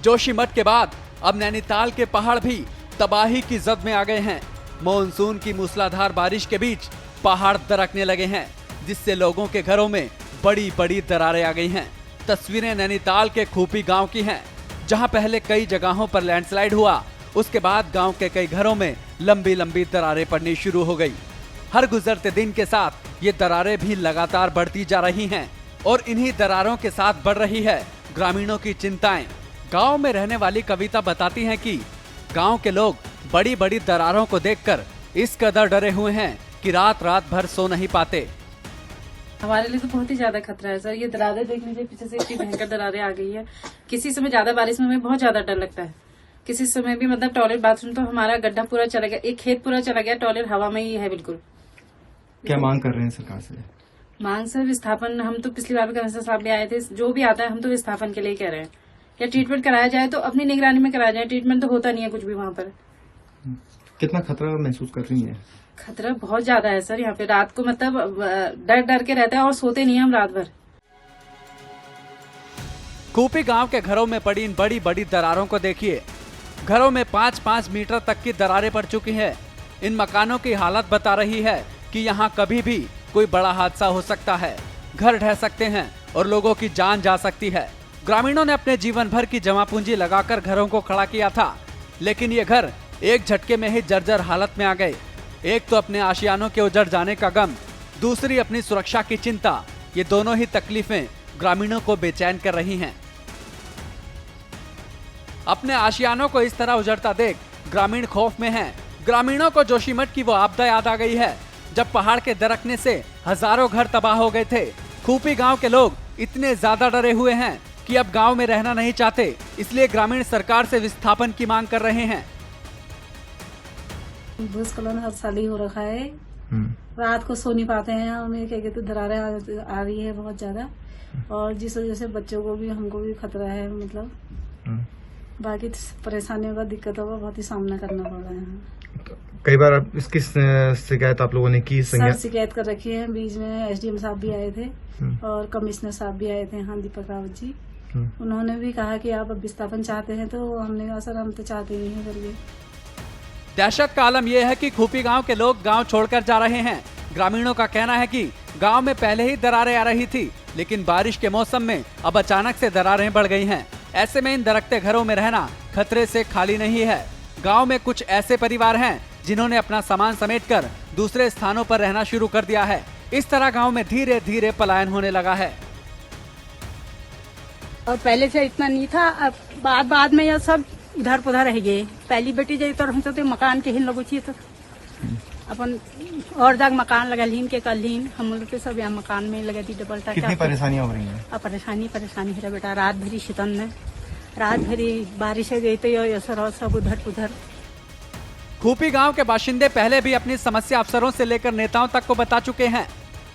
जोशीमठ के बाद अब नैनीताल के पहाड़ भी तबाही की जद में आ गए हैं। मॉनसून की मूसलाधार बारिश के बीच पहाड़ दरकने लगे हैं, जिससे लोगों के घरों में बड़ी बड़ी दरारें आ गई हैं। तस्वीरें नैनीताल के खूपी गांव की हैं, जहां पहले कई जगहों पर लैंडस्लाइड हुआ। उसके बाद गांव के कई घरों में लंबी लंबी दरारें पड़नी शुरू हो गई। हर गुजरते दिन के साथ ये दरारें भी लगातार बढ़ती जा रही हैं और इन्हीं दरारों के साथ बढ़ रही है ग्रामीणों की चिंताएं। गांव में रहने वाली कविता बताती हैं कि गांव के लोग बड़ी बड़ी दरारों को देखकर इस कदर डरे हुए हैं कि रात रात भर सो नहीं पाते। हमारे लिए तो बहुत ही ज्यादा खतरा है सर। ये दरारें देख लीजिए, पीछे से इतनी भयंकर दरारें आ गई है। किसी समय ज्यादा बारिश में हमें बहुत ज्यादा डर लगता है। किसी समय भी मतलब टॉयलेट बाथरूम तो हमारा गड्ढा पूरा चला गया, एक खेत पूरा चला गया, टॉयलेट हवा में ही है बिल्कुल। क्या मांग कर रहे हैं सरकार से? मांग सर विस्थापन, हम तो पिछली बार भी कमिश्नर साहब भी आए थे, जो भी आता है हम तो विस्थापन के लिए कह रहे हैं। या ट्रीटमेंट कराया जाए तो अपनी निगरानी में कराया जाए, ट्रीटमेंट तो होता नहीं है कुछ भी वहाँ पर। कितना खतरा महसूस कर रही है? खतरा बहुत ज्यादा है सर। यहाँ पे रात को मतलब डर डर के रहता है और सोते नहीं हम रात भर। खूपी गांव के घरों में पड़ी इन बड़ी बड़ी दरारों को देखिए। घरों में 5-5 मीटर तक की दरारें पड़ चुकी हैं। इन मकानों की हालत बता रही है कि यहाँ कभी भी कोई बड़ा हादसा हो सकता है, घर ढह सकते हैं और लोगों की जान जा सकती है। ग्रामीणों ने अपने जीवन भर की जमा पूंजी लगाकर घरों को खड़ा किया था, लेकिन ये घर एक झटके में ही जर्जर हालत में आ गए। एक तो अपने आशियानों के उजड़ जाने का गम, दूसरी अपनी सुरक्षा की चिंता। ये दोनों ही तकलीफें ग्रामीणों को बेचैन कर रही हैं। अपने आशियानों को इस तरह उजड़ता देख ग्रामीण खौफ में हैं। ग्रामीणों को जोशीमठ की वो आपदा याद आ गई है, जब पहाड़ के दरकने से हजारों घर तबाह हो गए थे। खूपी गांव के लोग इतने ज्यादा डरे हुए हैं कि अब गांव में रहना नहीं चाहते, इसलिए ग्रामीण सरकार से विस्थापन की मांग कर रहे हैं। भूस्खलन हर साल ही हो रखा है। रात को सो नहीं पाते हैं, हमें क्या कहते दरारें आ रही है बहुत ज्यादा, और जिस वजह से बच्चों को भी हमको भी खतरा है। मतलब बाकी परेशानियों का, दिक्कतों का बहुत ही सामना करना पड़ रहा है। कई बार आप इसकी शिकायत आप लोगों ने की? सर शिकायत कर रखी है। बीच में एसडीएम साहब भी आए थे और कमिश्नर साहब भी आए थे, हाँ दीपक रावत जी। उन्होंने भी कहा कि आप अब विस्थापन चाहते हैं, तो हमने कहा सर हम तो चाहते नहीं है करके। दहशत का आलम यह है कि खूपी गांव के लोग गांव छोड़कर जा रहे हैं। ग्रामीणों का कहना है कि गांव में पहले ही दरारें आ रही थी, लेकिन बारिश के मौसम में अब अचानक से दरारें बढ़ गई हैं। ऐसे में इन दरकते घरों में रहना खतरे से खाली नहीं है। गांव में कुछ ऐसे परिवार हैं जिन्होंने अपना सामान समेटकर दूसरे स्थानों पर रहना शुरू कर दिया है। इस तरह गांव में धीरे धीरे पलायन होने लगा है। और पहले से इतना नहीं था, अब बाद में यह सब इधर उधर रह गए। पहली बेटी जब तो हमसे तो मकान के हिन लगो तो अपन और जग मकान लगल के कल हम लोग के सब यहाँ मकान में लगे थी डबल टाका। कितनी परेशानियां हो रही हैं? अब परेशानी है बेटा। रात भरी शीतन में, रात भरी बारिश गई तो सब उधर उधर। खूपी गांव के बाशिंदे पहले भी अपनी समस्या अफसरों से लेकर नेताओं तक को बता चुके हैं।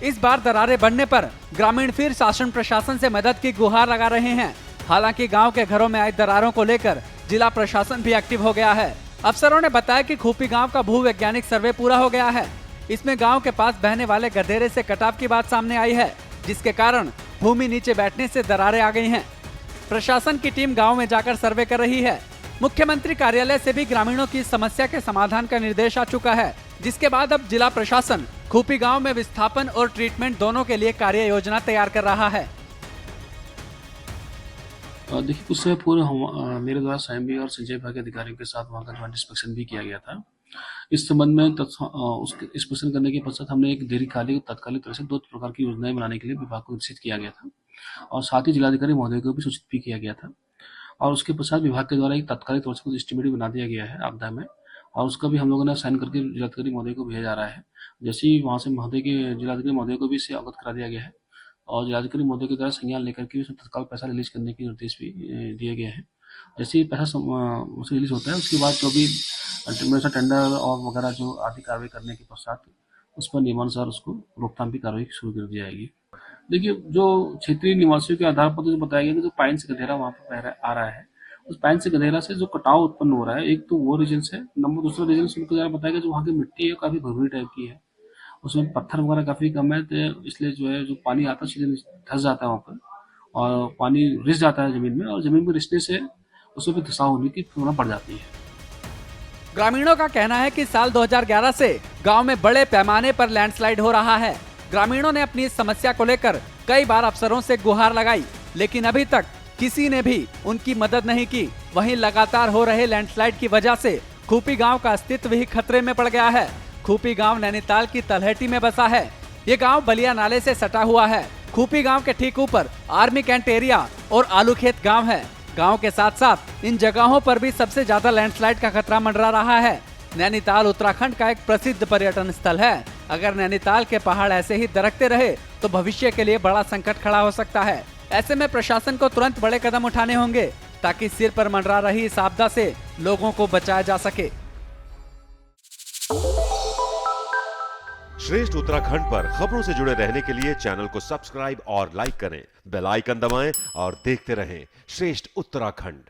इस बार दरारें बढ़ने पर ग्रामीण फिर शासन प्रशासन से मदद की गुहार लगा रहे हैं। हालांकि गांव के घरों में आई दरारों को लेकर जिला प्रशासन भी एक्टिव हो गया है। अफसरों ने बताया कि खूपी गांव का भूवैज्ञानिक सर्वे पूरा हो गया है। इसमें गांव के पास बहने वाले गधेरे से कटाव की बात सामने आई है, जिसके कारण भूमि नीचे बैठने से दरारें आ गई हैं। प्रशासन की टीम गांव में जाकर सर्वे कर रही है। मुख्यमंत्री कार्यालय से भी ग्रामीणों की समस्या के समाधान का निर्देश आ चुका है, जिसके बाद अब जिला प्रशासन खूपी गांव में विस्थापन और ट्रीटमेंट दोनों के लिए कार्य योजना तैयार कर रहा है। देखिए, कुछ समय पूर्व मेरे द्वारा स्वयं भी और संजय विभाग के अधिकारियों के साथ वहाँ का ज्वाइंट इंस्पेक्शन भी किया गया था। इस संबंध में उसके इंस्पेक्शन करने के पश्चात हमने एक दीर्घकालिक तत्कालिक तरह से 2 प्रकार की योजनाएं बनाने के लिए विभाग को विकसित किया गया था, और साथ ही जिलाधिकारी महोदय को भी सूचित भी किया गया था। और उसके पश्चात विभाग के द्वारा एक तात्कालिक तौर से कुछ एस्टिमेट बना दिया गया है आपदा में, और उसका भी हम लोगों ने साइन करके जिलाधिकारी महोदय को भेजा जा रहा है। जैसे ही वहाँ से जिलाधिकारी महोदय को भी इससे अवगत करा दिया गया है, और जिलाधिकारी महोदय के द्वारा संज्ञान लेकर के उसमें तत्काल पैसा रिलीज करने के निर्देश भी दिए गए हैं। जैसे ही पैसा उसे रिलीज होता है, उसके बाद जो भी टेंडर और वगैरह जो आदि कार्रवाई करने के पश्चात उस पर नियमानुसार उसको रोकथाम की कार्रवाई शुरू कर दी जाएगी। देखिए, जो क्षेत्रीय निवासियों के आधार पर जो बताया गया कि जो पाइन से गधेरा वहाँ पर आ रहा है, उस पाइन से गधेरा से जो कटाव उत्पन्न हो रहा है, एक तो वो रीजन है। दूसरा रीजन उनको द्वारा बताया गया जो वहाँ की मिट्टी है काफी भुरभुरी टाइप की है, उसमें पत्थर वगैरह काफी कम है, तो इसलिए जो है जो पानी आता है सीधे धस जाता है वहाँ पर, और पानी रिस जाता है जमीन में, और जमीन में रिसने से उसमें भी धसाव होने की संभावना बढ़ जाती है। ग्रामीणों का कहना है कि साल 2011 से गांव में बड़े पैमाने पर लैंडस्लाइड हो रहा है। ग्रामीणों ने अपनी इस समस्या को लेकर कई बार अफसरों से गुहार लगाई, लेकिन अभी तक किसी ने भी उनकी मदद नहीं की। वहीं लगातार हो रहे लैंडस्लाइड की वजह से खूपी गांव का अस्तित्व ही खतरे में पड़ गया है। खूपी गांव नैनीताल की तलहटी में बसा है। ये गांव बलिया नाले से सटा हुआ है। खूपी गांव के ठीक ऊपर आर्मी कैंट एरिया और आलू खेत गांव है। गांव के साथ साथ इन जगहों पर भी सबसे ज्यादा लैंडस्लाइड का खतरा मंडरा रहा है। नैनीताल उत्तराखंड का एक प्रसिद्ध पर्यटन स्थल है। अगर नैनीताल के पहाड़ ऐसे ही दरकते रहे तो भविष्य के लिए बड़ा संकट खड़ा हो सकता है। ऐसे में प्रशासन को तुरंत बड़े कदम उठाने होंगे ताकि सिर पर मंडरा रही इस आपदा से लोगों को बचाया जा सके। श्रेष्ठ उत्तराखंड पर खबरों से जुड़े रहने के लिए चैनल को सब्सक्राइब और लाइक करें, बेल आइकन दबाएं और देखते रहें श्रेष्ठ उत्तराखंड।